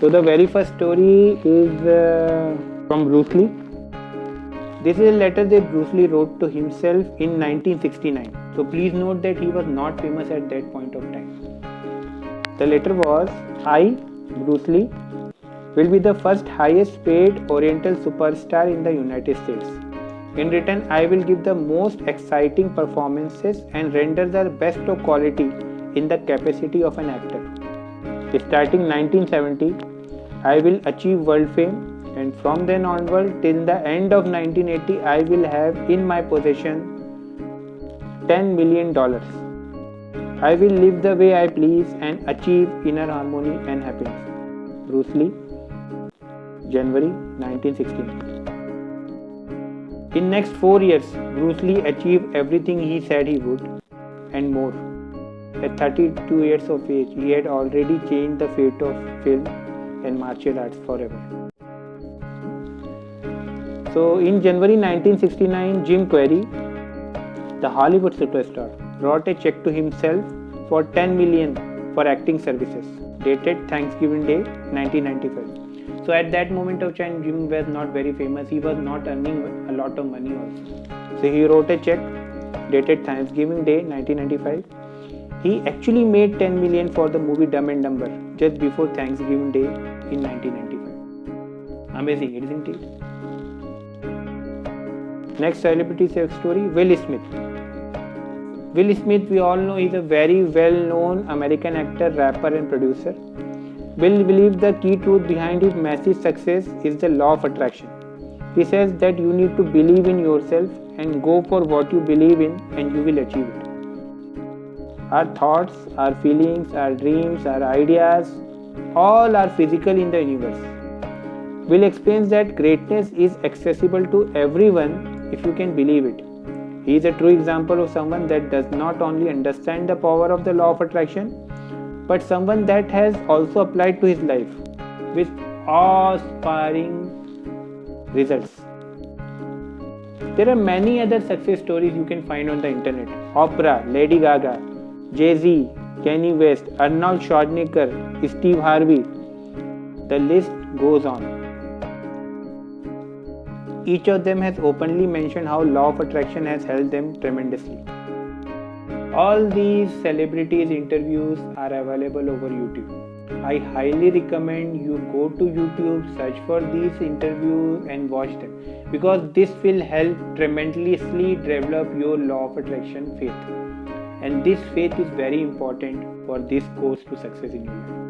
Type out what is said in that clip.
So the very first story is from Bruce Lee. This is a letter that Bruce Lee wrote to himself in 1969. So please note that he was not famous at that point of time. The letter was, I, Bruce Lee, will be the first highest paid Oriental superstar in the United States. In return, I will give the most exciting performances and render the best of quality in the capacity of an actor. Starting 1970, I will achieve world fame, and from then onward till the end of 1980, I will have in my possession $10 million. I will live the way I please and achieve inner harmony and happiness. Bruce Lee, January 1969. In next 4 years, Bruce Lee achieved everything he said he would and more. At 32 years of age, he had already changed the fate of film and martial arts forever. So in January 1969, Jim Carrey, the Hollywood superstar, wrote a check to himself for $10 million for acting services, dated Thanksgiving Day 1995. So at that moment of time, Jim was not very famous. He was not earning a lot of money also. So he wrote a check dated Thanksgiving Day 1995. He actually made $10 million for the movie Dumb and Dumber just before Thanksgiving Day in 1995. Amazing, isn't it? Next celebrity story, Will Smith. Will Smith, we all know, is a very well-known American actor, rapper and producer. Will believes the key truth behind his massive success is the law of attraction. He says that you need to believe in yourself and go for what you believe in and you will achieve it. Our thoughts, our feelings, our dreams, our ideas, all are physical in the universe. Will explains that greatness is accessible to everyone if you can believe it. He is a true example of someone that does not only understand the power of the law of attraction, but someone that has also applied to his life with awe-inspiring results. There are many other success stories you can find on the internet. Oprah, Lady Gaga, Jay-Z, Kanye West, Arnold Schwarzenegger, Steve Harvey. The list goes on. Each of them has openly mentioned how law of attraction has helped them tremendously. All these celebrities' interviews are available over YouTube. I highly recommend you go to YouTube, search for these interviews and watch them, because this will help tremendously develop your law of attraction faith. And this faith is very important for this course to success in your life.